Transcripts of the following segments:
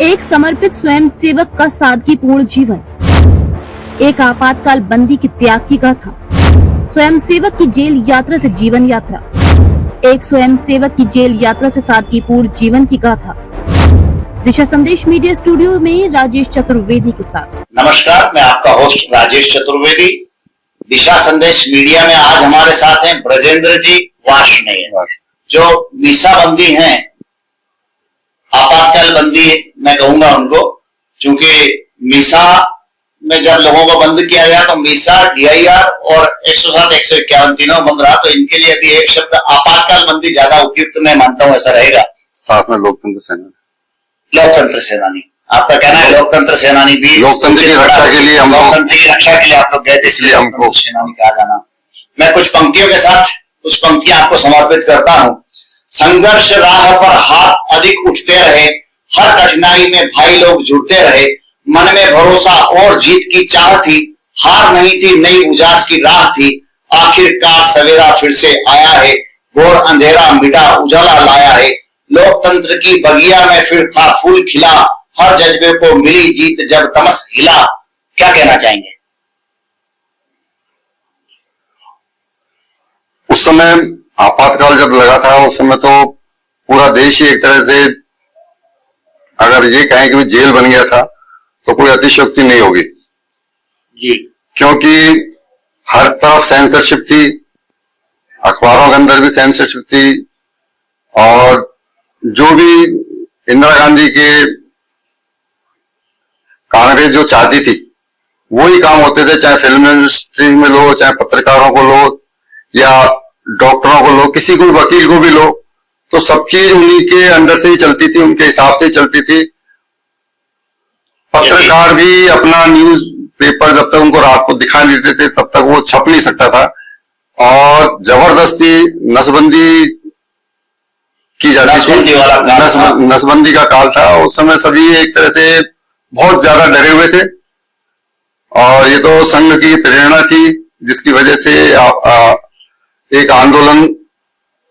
एक समर्पित स्वयंसेवक का सादगीपूर्ण जीवन, एक आपातकाल बंदी की त्याग की गाथा, स्वयंसेवक की जेल यात्रा से जीवन यात्रा, एक स्वयंसेवक की जेल यात्रा से सादगीपूर्ण जीवन की गाथा। दिशा संदेश मीडिया स्टूडियो में राजेश चतुर्वेदी के साथ। नमस्कार, मैं आपका होस्ट राजेश चतुर्वेदी। दिशा संदेश मीडिया में आज हमारे साथ हैं ब्रजेंद्र जी वार्ष्णेय, जो मीसाबंदी हैं, आपातकाल बंदी मैं कहूंगा उनको, क्योंकि मीसा में जब लोगों को बंद किया गया तो मीसा, DIR और 107, 151 तीनों बंद रहा, तो इनके लिए अभी एक शब्द आपातकाल बंदी ज्यादा उपयुक्त मैं मानता हूं, ऐसा रहेगा। साथ में लोकतंत्र सेनानी। लोकतंत्र सेनानी, आपका कहना है लोकतंत्र सेनानी भी लोकतंत्र की रक्षा के लिए, हम लोकतंत्र की रक्षा के लिए आप लोग गए थे, इसलिए हमको सेनानी कहा जाना। मैं कुछ पंक्तियों के साथ कुछ पंक्तियां आपको समर्पित करता हूं। संघर्ष राह पर हाथ अधिक उठते रहे, हर कठिनाई में भाई लोग जुड़ते रहे, मन में भरोसा और जीत की चाह थी, हार नहीं थी, नई उजास की राह थी, आखिरकार सवेरा फिर से आया है, घोर अंधेरा मिटा उजाला लाया है, लोकतंत्र की बगिया में फिर था फूल खिला, हर जज्बे को मिली जीत जब तमस हिला। क्या कहना चाहेंगे? उस समय आपातकाल जब लगा था, उस समय तो पूरा देश ही एक तरह से, अगर ये कहें कि जेल बन गया था तो कोई अतिशयोक्ति नहीं होगी जी, क्योंकि हर तरफ सेंसरशिप थी, अखबारों के अंदर भी सेंसरशिप थी, और जो भी इंदिरा गांधी के कांग्रेस जो चाहती थी वही काम होते थे, चाहे फिल्म इंडस्ट्री में लो, चाहे पत्रकारों को लो, या डॉक्टरों को लो, किसी को वकील को भी लो, तो सब चीज उन्हीं के अंडर से ही चलती थी, उनके हिसाब से ही चलती थी। पत्रकार भी अपना न्यूज पेपर जब तक उनको रात को दिखा देते थे तब तक वो छप नहीं सकता था, और जबरदस्ती नसबंदी की जाती थी। नसबंदी का काल था उस समय, सभी एक तरह से बहुत ज्यादा डरे हुए थे, और ये तो संघ की प्रेरणा थी जिसकी वजह से एक आंदोलन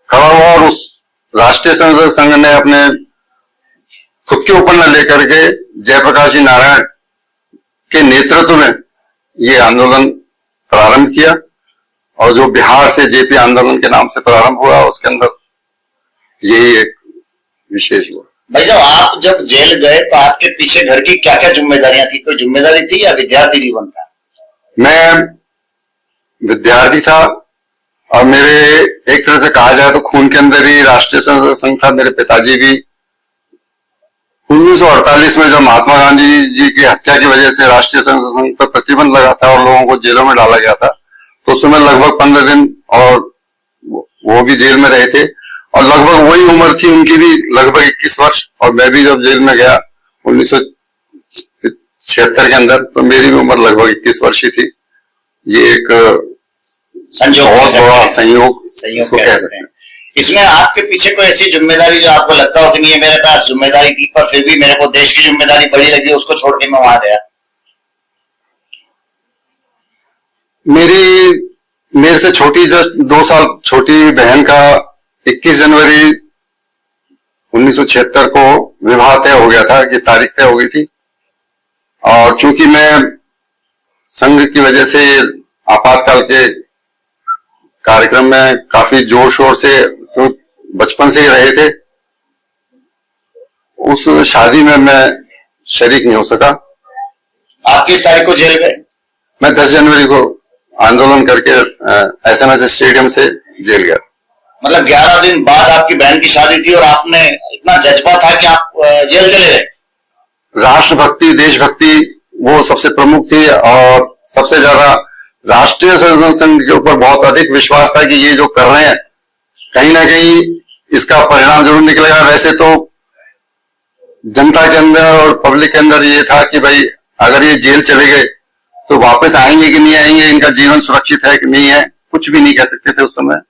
खड़ा हुआ, और उस राष्ट्रीय संघ ने अपने खुद के ऊपर न लेकर के जयप्रकाश जी नारायण के नेतृत्व में ये आंदोलन प्रारंभ किया, और जो बिहार से जेपी आंदोलन के नाम से प्रारंभ हुआ, उसके अंदर यही एक विशेष हुआ। भाई साहब, आप जब जेल गए तो आपके पीछे घर की क्या क्या जिम्मेदारियां थी? कोई जिम्मेदारी थी या विद्यार्थी जीवन था? मैं विद्यार्थी था, और मेरे एक तरह से कहा जाए तो खून के अंदर ही राष्ट्रीय संघ था। मेरे पिताजी भी 1948 में जब महात्मा गांधी जी की हत्या की वजह से राष्ट्रीय संघ पर प्रतिबंध लगा था और लोगों को जेलों में डाला गया था, तो उस समय लगभग 15 दिन और वो भी जेल में रहे थे, और लगभग वही उम्र थी उनकी भी, लगभग 21 वर्ष। और मैं भी जब जेल में गया 1976 के अंदर, तो मेरी भी उम्र लगभग 21 वर्ष ही थी। ये एक संयोग, बहुत बड़ा संयोग को कह सकते हैं। इसमें आपके पीछे कोई ऐसी जिम्मेदारी जो आपको लगता हो कि नहीं, मेरे पास जिम्मेदारी थी पर फिर भी मेरे को देश की जिम्मेदारी बड़ी लगी, उसको छोड़ के मैं वहां गया? मेरे से छोटी, जो 2 साल छोटी बहन का 21 जनवरी 1976 को विवाह तय हो गया था, कि तारीख तय हो गई थी, और चूंकि मैं संघ की वजह से आपातकाल के कार्यक्रम में काफी जोर शोर से, तो बचपन से ही रहे थे, उस शादी में मैं शरीक नहीं हो सका। आप किस तारीख को जेल गए? मैं 10 जनवरी को आंदोलन करके SMS स्टेडियम से जेल गया। मतलब 11 दिन बाद आपकी बहन की शादी थी और आपने इतना जज्बा था कि आप जेल चले गए? राष्ट्रभक्ति, देशभक्ति वो सबसे प्रमुख थी, और सबसे ज्यादा राष्ट्रीय संघ के ऊपर बहुत अधिक विश्वास था कि ये जो कर रहे हैं कहीं ना कहीं इसका परिणाम जरूर निकलेगा। वैसे तो जनता के अंदर और पब्लिक के अंदर ये था कि भाई अगर ये जेल चले गए तो वापस आएंगे कि नहीं आएंगे, इनका जीवन सुरक्षित है कि नहीं है, कुछ भी नहीं कह सकते थे उस समय।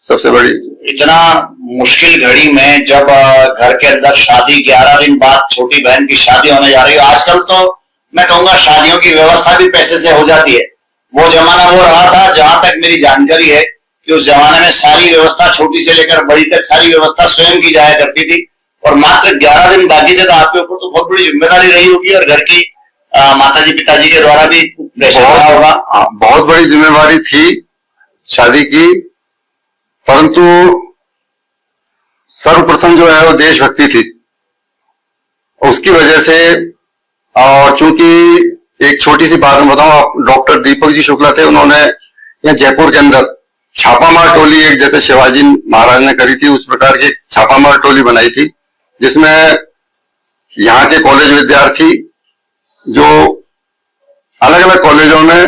सबसे बड़ी इतना मुश्किल घड़ी में जब घर के अंदर शादी, 11 दिन बाद छोटी बहन की शादी होने जा रही है। आजकल तो मैं कहूंगा शादियों की व्यवस्था भी पैसे से हो जाती है, वो जमाना वो रहा था। जहां तक मेरी जानकारी है कि उस जमाने में सारी व्यवस्था, छोटी से लेकर बड़ी तक सारी व्यवस्था स्वयं की जाया करती थी, और मात्र 11 दिन बाकी थे, तो आपके ऊपर तो बहुत बड़ी जिम्मेदारी रही होगी और घर की माताजी पिताजी के द्वारा भी प्रेशर रहा होगा। बहुत बड़ी जिम्मेदारी थी शादी की, परंतु सर्वप्रथम जो है वो देशभक्ति थी उसकी वजह से। और चूंकि एक छोटी सी बात मैं बताऊं, डॉक्टर दीपक जी शुक्ला थे, उन्होंने यहाँ जयपुर के अंदर छापामार टोली एक जैसे शिवाजी महाराज ने करी थी उस प्रकार की छापामार टोली बनाई थी, जिसमें यहाँ के कॉलेज विद्यार्थी जो अलग अलग कॉलेजों में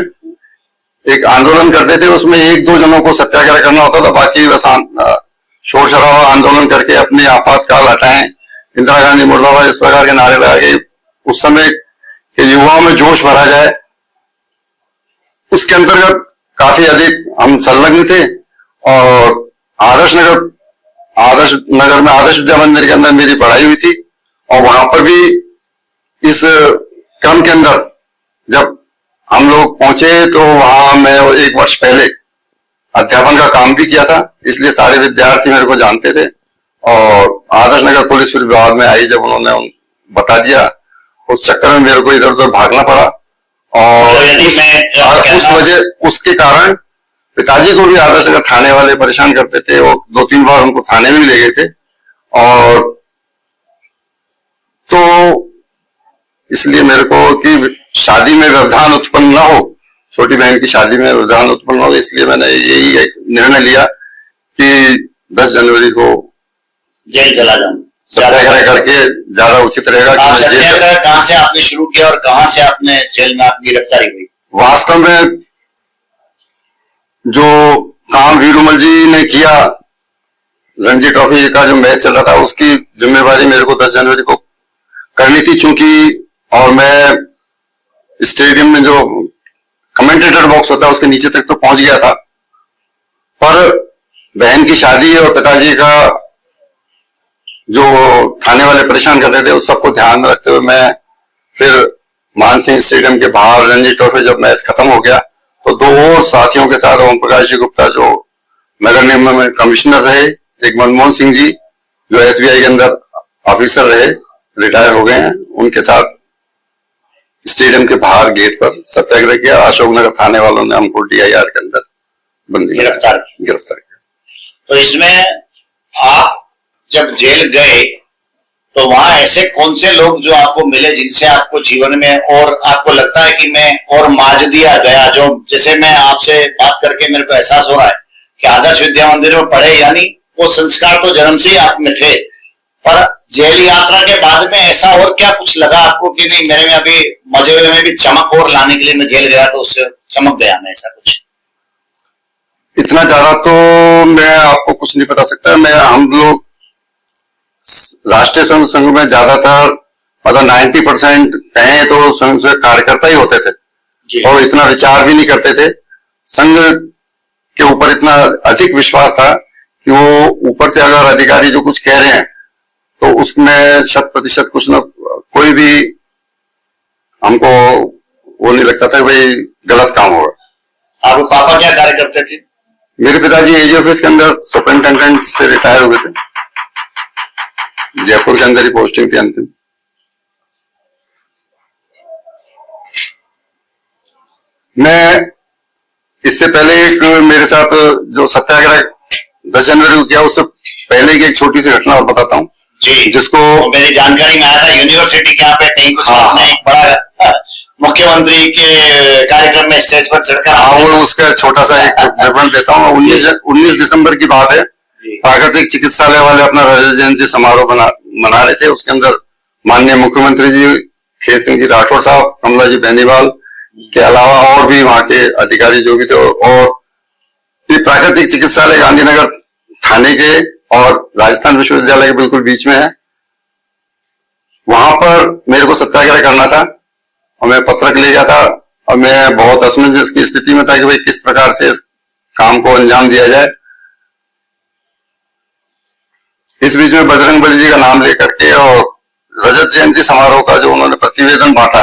एक आंदोलन करते थे, उसमें एक दो जनों को सत्याग्रह करना होता था, बाकी बस शोर शराबा आंदोलन करके अपने आपातकाल हटाएं, इंदिरा गांधी मुर्दाबाद, इस प्रकार के नारे लगा के उस समय के युवाओं में जोश भरा जाए। उसके अंतर्गत काफी अधिक हम संलग्न थे और आदर्श नगर में आदर्श विद्या मंदिर के अंदर मेरी पढ़ाई हुई थी। और वहां पर भी इस क्रम के अंदर जब हम लोग पहुंचे तो वहां मैं 1 वर्ष पहले अध्यापन का काम भी किया था, इसलिए सारे विद्यार्थी मेरे को जानते थे। और आदर्श नगर पुलिस फिर विवाद में आई, जब उन्होंने बता दिया, उस चक्कर में मेरे को इधर उधर भागना पड़ा। और उसके कारण पिताजी को भी आदर्श नगर थाने वाले परेशान करते थे, वो 2-3 बार उनको थाने में भी ले गए थे। और तो इसलिए मेरे को कि शादी में व्यवधान उत्पन्न न हो, छोटी बहन की शादी में व्यवधान उत्पन्न हो, इसलिए मैंने यही एक निर्णय लिया कि 10 जनवरी को जेल चला जाऊं, सत्याग्रह करके ज्यादा उचित रहेगा। सत्याग्रह कहाँ से आपने शुरू किया और कहाँ से आपने जेल में आपकी गिरफ्तारी हुई? वास्तव में जो काम वीरूमल जी ने किया, रणजी ट्रॉफी का जो मैच चल रहा था, उसकी जिम्मेवारी मेरे को 10 जनवरी को करनी थी, चूंकि और मैं स्टेडियम में जो कमेंटेटर बॉक्स होता है उसके नीचे तक तो पहुंच गया था, पर बहन की शादी और पिताजी का जो थाने वाले परेशान करते थे उस सबको ध्यान में रखते हुए मैं फिर मानसिंह स्टेडियम के बाहर रणजी ट्रॉफी जब मैच खत्म हो गया तो 2 और साथियों के साथ ओम प्रकाश जी गुप्ता जो नगर निगम में कमिश्नर रहे, एक मनमोहन सिंह जी जो SBI के अंदर ऑफिसर रहे, रिटायर हो गए हैं, उनके साथ स्टेडियम के बाहर गेट पर सत्याग्रह किया। अशोकनगर थाने वालों ने हमको DIR के अंदर बंदी गिरफ्तार किया। तो इसमें आप जब जेल गए तो वहां ऐसे कौन से लोग जो आपको मिले जिनसे आपको जीवन में और आपको लगता है कि मैं और माज दिया गया? जो जैसे मैं आपसे बात करके मेरे को एहसास हो रहा है कि आदर्श विद्या मंदिर में पढ़े, यानी वो संस्कार तो जन्म से ही आप में थे, पर जेल यात्रा के बाद में ऐसा और क्या कुछ लगा आपको कि नहीं, मेरे में अभी मजे में भी चमक और लाने के लिए मैं जेल गया तो उससे चमक गया मैं, ऐसा कुछ? इतना ज्यादा तो मैं आपको कुछ नहीं बता सकता। हम लोग राष्ट्रीय स्वयं संघ में ज्यादातर मतलब 90% कहें तो स्वयं सेवक कार्यकर्ता ही होते थे और इतना विचार भी नहीं करते थे। संघ के ऊपर इतना अधिक विश्वास था कि वो ऊपर से अगर अधिकारी जो कुछ कह रहे हैं तो उसमें 100% कुछ न कोई भी हमको वो नहीं लगता था भाई गलत काम होगा। आपके पापा क्या कार्य करते थे? मेरे पिताजी AG ऑफिस के अंदर सुपरिंटेंडेंट से रिटायर हो गए थे, जयपुर के अंदर ही पोस्टिंग थी अंतिम। मैं इससे पहले एक मेरे साथ जो सत्याग्रह 10 जनवरी को किया उससे पहले की एक छोटी सी घटना और बताता हूँ जी, जिसको मेरी जानकारी में आया था यूनिवर्सिटी के यहाँ पे कहीं कुछ आपने बड़ा मुख्यमंत्री के कार्यक्रम में स्टेज पर चढ़कर वो उसका छोटा सा एक विवरण देता हूँ। 19 दिसंबर की बात है, प्राकृतिक चिकित्सालय वाले अपना रजत जयंती समारोह मना रहे थे। उसके अंदर माननीय मुख्यमंत्री जी खेत सिंह जी राठौड़ साहब, कमला जी बेनीवाल के अलावा और भी वहां के अधिकारी जो भी थे, और ये प्राकृतिक चिकित्सालय गांधीनगर थाने के और राजस्थान विश्वविद्यालय के बिल्कुल बीच में है। वहां पर मेरे को सत्याग्रह करना था और मैं पत्रक ले गया था और मैं बहुत असमंजस की स्थिति में था कि भाई किस प्रकार से इस काम को अंजाम दिया जाए। इस बीच में बजरंग बली जी का नाम लेकर के और रजत जयंती समारोह का जो उन्होंने प्रतिवेदन बांटा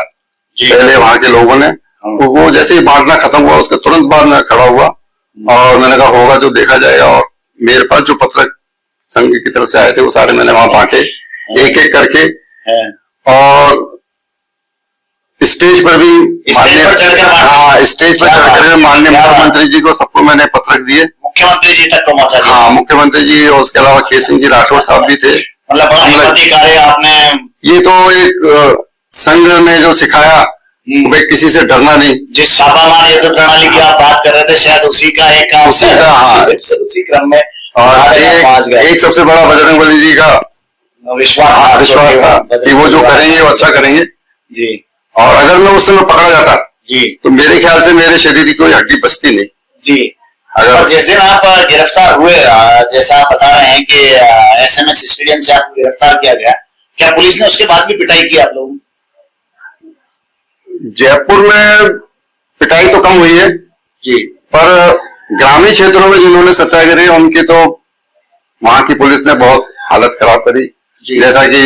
पहले वहां के लोगों ने, वो जैसे ही बांटना खत्म हुआ उसके तुरंत बाद मैं खड़ा हुआ और मैंने कहा होगा जो देखा जाएगा। और मेरे पास जो पत्रक संघ की तरफ से आए थे वो सारे मैंने वहां बांटे। एक एक करके, है। और स्टेज पर भी स्टेज पर चढ़कर हाँ, स्टेज पर चढ़कर माननीय मुख्यमंत्री जी को सबको मैंने पत्र दिए। मुख्यमंत्री जी तक को पहुंचा दिया। हाँ, मुख्यमंत्री जी और उसके अलावा के सिंह जी राठौर साहब भी थे। मतलब बड़ा हिम्मती कार्य आपने। ये तो एक संघ ने जो सिखाया कि भाई किसी से डरना नहीं। जिस छापामार युद्ध प्रणाली की आप बात कर रहे थे, शायद उसी का एक काम, उसी का, हाँ, उसी क्रम में। और एक सबसे बड़ा बजरंगबली जी का विश्वास था कि वो जो करेंगे वो अच्छा करेंगे जी। और अगर मैं उस समय पकड़ा जाता जी तो मेरे ख्याल से मेरे शरीर की कोई हड्डी बचती नहीं जी। अगर जिस दिन आप गिरफ्तार हुए, जैसा आप बता रहे हैं कि SMS स्टेडियम से आपको गिरफ्तार किया गया, क्या पुलिस ने उसके बाद भी पिटाई की आप लोगों? जयपुर में पिटाई तो कम हुई है जी, पर ग्रामीण क्षेत्रों में जिन्होंने सत्याग्रह उनकी तो वहां की पुलिस ने बहुत हालत खराब करी। जैसा कि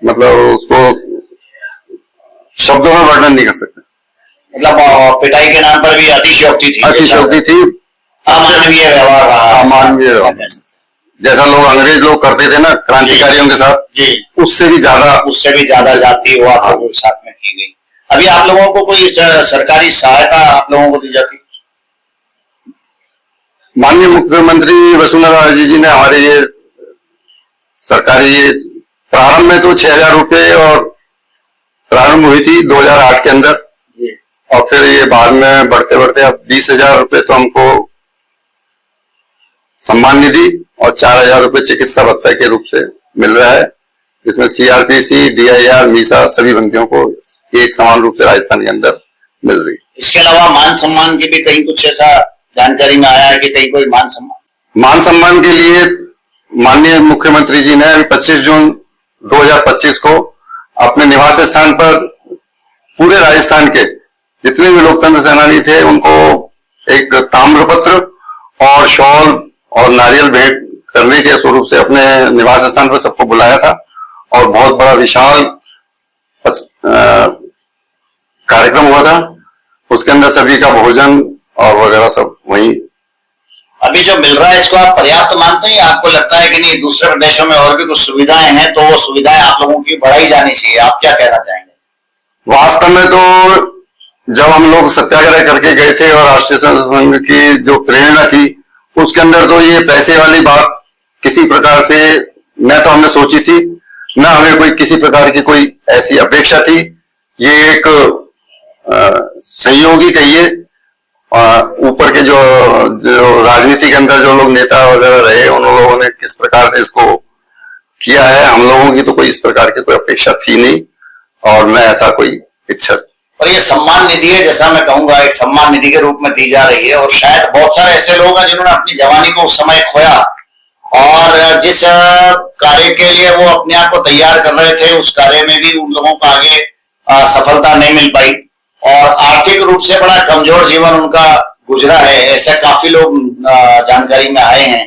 मतलब उसको शब्दों में वर्णन नहीं कर सकते। मतलब पिटाई के नाम पर भी अतिशयोक्ति थी, अतिशयोक्ति थी, अमानवीय व्यवहार रहा। अमानवीय, जैसा लोग अंग्रेज लोग करते थे ना क्रांतिकारियों के साथ जी, उससे भी ज्यादा जाती हुआ साथ में की गई। अभी आप लोगों को कोई सरकारी सहायता आप लोगों को दी जाती? माननीय मुख्यमंत्री वसुंधरा राजे जी ने हमारे ये सरकारी प्रारंभ में तो 6,000 रुपए और प्रारंभ हुई थी 2008 के अंदर, और फिर ये बाद में बढ़ते बढ़ते अब 20,000 रुपए तो हमको सम्मान निधि और 4,000 रुपए चिकित्सा भत्ता के रूप से मिल रहा है। इसमें CRPC, DIR, मीसा सभी बंदियों को एक समान रूप से राजस्थान के अंदर मिल रही है। इसके अलावा मान सम्मान की भी कहीं कुछ ऐसा जानकारी में आया है कि कहीं कोई मान सम्मान के लिए माननीय मुख्यमंत्री जी ने 25 जून 2025 को अपने निवास स्थान पर पूरे राजस्थान के जितने भी लोकतंत्र सेनानी थे उनको एक ताम्रपत्र और शॉल और नारियल भेंट करने के स्वरूप से अपने निवास स्थान पर सबको बुलाया था और बहुत बड़ा विशाल कार्यक्रम हुआ था। उसके अंदर सभी का भोजन और वगैरह सब वहीं। अभी जो मिल रहा है इसको आप पर्याप्त मानते हैं? आपको लगता है कि नहीं दूसरे प्रदेशों में और भी कुछ सुविधाएं हैं तो वो सुविधाएं आप लोगों की बढ़ाई जानी चाहिए? आप क्या कहना चाहेंगे? वास्तव में तो जब हम लोग सत्याग्रह करके गए थे और राष्ट्रीय संघ की जो प्रेरणा थी उसके अंदर तो ये पैसे वाली बात किसी प्रकार से न तो हमने सोची थी, न हमें कोई किसी प्रकार की कोई ऐसी अपेक्षा थी। ये एक संयोगी कहिए, ऊपर के जो राजनीति के अंदर जो लोग नेता वगैरह रहे उन लोगों ने किस प्रकार से इसको किया है, हम लोगों की तो कोई इस प्रकार की कोई अपेक्षा थी नहीं और न ऐसा कोई इच्छा। और ये सम्मान निधि है, जैसा मैं कहूंगा एक सम्मान निधि के रूप में दी जा रही है और शायद बहुत सारे ऐसे लोग हैं जिन्होंने अपनी जवानी को उस समय खोया और जिस कार्य के लिए वो अपने आप को तैयार कर रहे थे उस कार्य में भी उन लोगों को आगे सफलता नहीं मिल पाई और आर्थिक रूप से बड़ा कमजोर जीवन उनका गुजरा है। ऐसे काफी लोग जानकारी में आए हैं।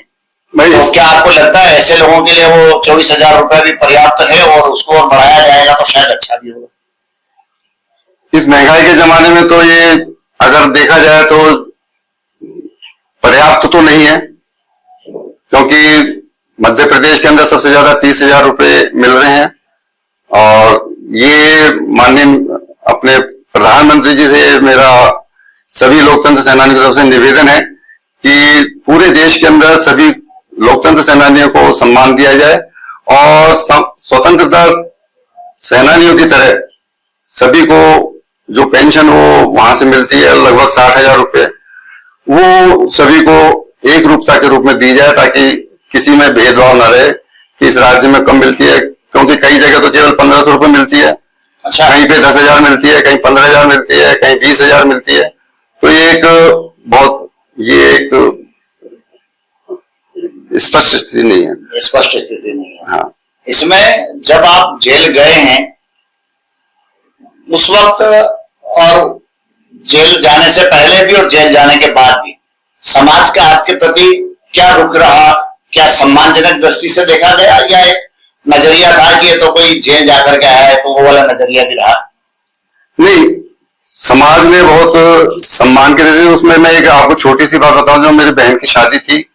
तो क्या आपको लगता है ऐसे लोगों के लिए वो 24,000 रुपए भी पर्याप्त है और उसको और बढ़ाया जाएगा तो शायद अच्छा भी होगा? इस महंगाई के जमाने में तो ये अगर देखा जाए तो पर्याप्त तो नहीं है, क्योंकि मध्य प्रदेश के अंदर सबसे ज्यादा 30,000 रुपए मिल रहे हैं और ये माननीय अपने प्रधानमंत्री जी से मेरा सभी लोकतंत्र सेनानियों की तरफ से निवेदन है कि पूरे देश के अंदर सभी लोकतंत्र सेनानियों को सम्मान दिया जाए और स्वतंत्रता सेनानियों की तरह सभी को जो पेंशन वो वहां से मिलती है लगभग 60,000 रुपए, वो सभी को एक रूपता के रूप में दी जाए ताकि किसी में भेदभाव न रहे कि इस राज्य में कम मिलती है, क्योंकि कई जगह तो केवल 1,500 रुपए मिलती है। अच्छा, कहीं पे 10,000 मिलती है, कहीं 15,000 मिलती है, कहीं 20,000 मिलती है। तो ये एक स्पष्ट स्थिति नहीं है। स्पष्ट स्थिति नहीं है। हाँ, इसमें जब आप जेल गए हैं उस वक्त और जेल जाने से पहले भी और जेल जाने के बाद भी समाज का आपके प्रति क्या रुख रहा? क्या सम्मानजनक दृष्टि से देखा गया या एक नजरिया था कि ये तो कोई जेल जाकर के आया है तो वो वाला नजरिया भी रहा? नहीं, समाज ने बहुत सम्मान के दृष्टि से उसमें मैं एक आपको छोटी सी बात बताऊं, जो मेरी बहन की शादी थी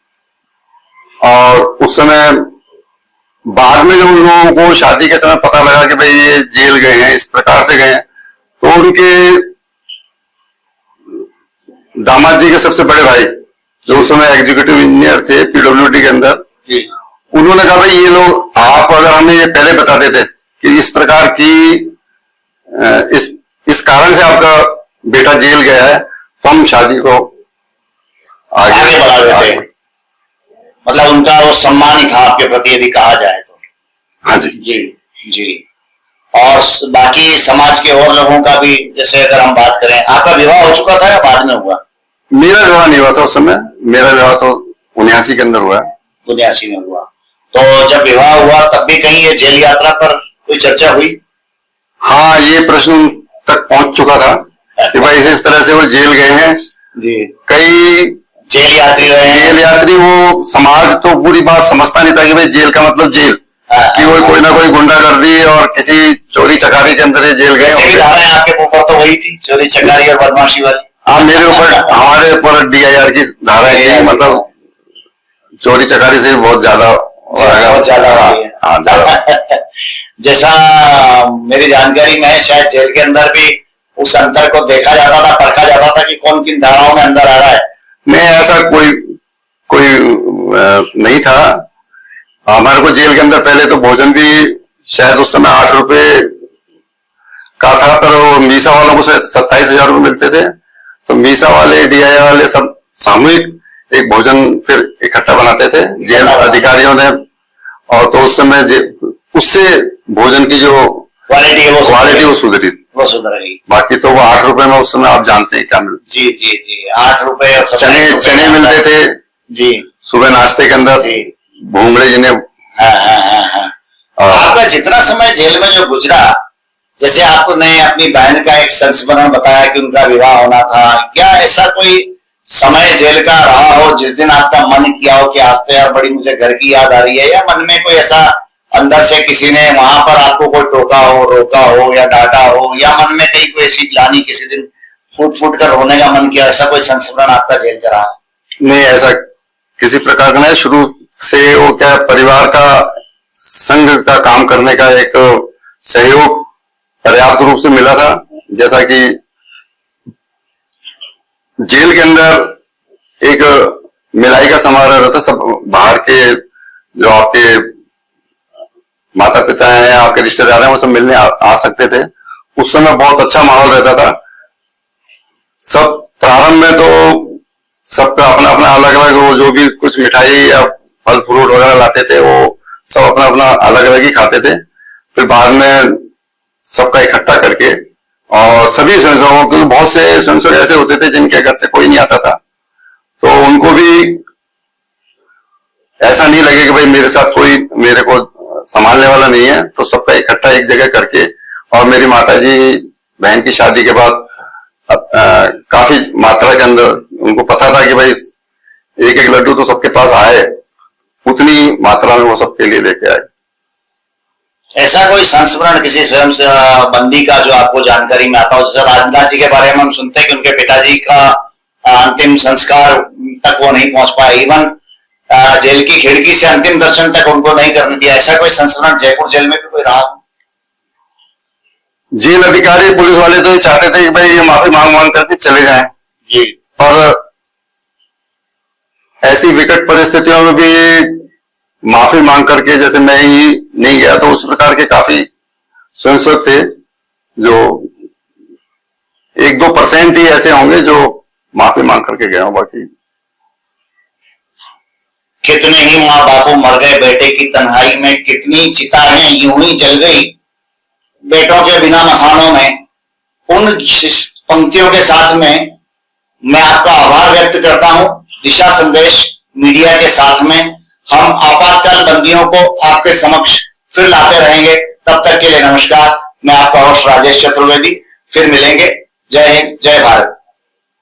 और उस समय बाद में जब उन लोगों को शादी के समय पता लगा कि भाई ये जेल गए हैं, इस प्रकार से गए हैं, तो उनके दामाद जी के सबसे बड़े भाई जो उस समय एग्जीक्यूटिव इंजीनियर थे पीडब्ल्यूडी के अंदर, उन्होंने कहा भाई ये लोग, आप अगर हमें ये पहले बता देते कि इस प्रकार की इस कारण से आपका बेटा जेल गया है, तो हम शादी को आगे बढ़ा देते। मतलब उनका वो सम्मान ही था आपके प्रति, यदि कहा जाए तो। हाँ जी जी जी। और बाकी समाज के और लोगों का भी, जैसे अगर हम बात करें, आपका विवाह हो चुका था या बाद में हुआ? मेरा विवाह नहीं हुआ था उस समय, मेरा विवाह तो 79 के अंदर हुआ। 79 में हुआ। तो जब विवाह हुआ तब भी कहीं ये जेल यात्रा पर कोई चर्चा हुई? हाँ, ये प्रश्न तक पहुंच चुका था कि भाई इस तरह से वो जेल गए हैं जी। कई जेल यात्री रहे हैं। जेल यात्री, वो समाज तो पूरी बात समझता नहीं था कि भाई जेल का मतलब जेल, कि वो कोई ना कोई गुंडागर्दी और किसी चोरी चकारी के अंदर ये जेल गए होंगे। धाराएं आपके ऊपर तो वही थी, चोरी चकारी और बदमाशी वाली। हाँ, मेरे ऊपर, हमारे ऊपर DIR की धाराएं थी, मतलब चोरी चकारी से बहुत ज्यादा जैसा मेरी जानकारी में है, शायद जेल के अंदर भी उस अंतर को देखा जाता था, परखा जाता था कि कौन किन धाराओं में अंदर आ रहा है। नहीं, ऐसा कोई नहीं था। हमारे को जेल के अंदर पहले तो भोजन भी शायद उस समय 8 रुपए का था, पर वो मीसा वालों को 27,000 रुपए मिलते थे। तो मीसा वाले, DIR वाले सब सामूहिक एक भोजन फिर इकट्ठा बनाते थे जेल अधिकारियों ने, और तो उस समय उससे भोजन की जो क्वालिटी है वो सुधरी थी, वो सुधर गई। बाकी तो वो 8 रुपए में उस समय आप जानते हैं क्या मिलता। जी जी जी, 8 रुपए। चने मिलते थे जी, सुबह नाश्ते के अंदर, भूंगड़े जिन्हें। आपका जितना समय जेल में जो गुजरा, जैसे आपने अपनी बहन का एक संस्मरण बताया कि उनका विवाह होना था, क्या ऐसा कोई समय जेल का रहा हो जिस दिन आपका मन किया हो कि आज तो यार बड़ी मुझे घर की याद आ रही है, या मन में कोई ऐसा अंदर से किसी ने वहां पर आपको कोई टोका हो, रोका हो या डांटा हो, या मन में कहीं कोई ऐसी ग्लानि किसी दिन फूट फूट कर रोने का मन किया, ऐसा कोई संस्मरण आपका जेल का रहा? नहीं, ऐसा किसी प्रकार का नहीं। शुरू से वो क्या, परिवार का संघ का काम करने का एक सहयोग पर्याप्त रूप से मिला था। जैसा कि जेल के अंदर एक मिलाई का समारोह रहता, सब बाहर के जो आपके माता पिता हैं, आपके रिश्तेदार हैं, वो सब मिलने आ सकते थे। उस समय बहुत अच्छा माहौल रहता था। सब प्रारंभ में तो सबका अपना अपना अलग अलग, वो जो भी कुछ मिठाई या फल फ्रूट वगैरह लाते थे, वो सब अपना अपना अलग अलग ही खाते थे। फिर बाद में सबका इकट्ठा करके, और सभी स्वयंसेवकों, क्योंकि बहुत से स्वयंसेवक ऐसे होते थे जिनके घर से कोई नहीं आता था, तो उनको भी ऐसा नहीं लगे कि भाई मेरे साथ कोई मेरे को संभालने वाला नहीं है, तो सबका इकट्ठा एक जगह करके। और मेरी माताजी बहन की शादी के बाद काफी मात्रा के अंदर उनको पता था कि भाई एक एक लड्डू तो सबके पास आए, उतनी मात्रा में वो सबके लिए लेके आए। ऐसा कोई संस्मरण किसी स्वयं बंदी का जो आपको जानकारी में आता हो? जैसे राजनाथ जी के बारे में हम सुनते हैं कि उनके पिताजी का अंतिम संस्कार तक वो नहीं पहुंच पाए, इवन जेल की खिड़की से अंतिम दर्शन तक उनको नहीं करने दिया। ऐसा कोई संस्मरण जयपुर जेल में भी कोई रहा? जेल अधिकारी, पुलिस वाले तो ये चाहते थे कि भाई ये माफी मांग मांग करके चले जाएं जी, और ऐसी विकट परिस्थितियों में भी माफी मांग करके, जैसे मैं ही नहीं गया, तो उस प्रकार के काफी स्वयंसेवक थे, जो 1-2% ही ऐसे होंगे जो माफी मांग करके गए हों। बाकी कितने ही माँ बापू मर गए बेटे की तन्हाई में, कितनी चिताएं यूं ही जल गई बेटों के बिना मसानों में। उन पंक्तियों के साथ में मैं आपका आभार व्यक्त करता हूं। दिशा संदेश मीडिया के साथ में हम आपातकाल बंदियों को आपके समक्ष फिर लाते रहेंगे। तब तक के लिए नमस्कार। मैं आपका होस्ट राजेश चतुर्वेदी। फिर मिलेंगे। जय हिंद, जय भारत।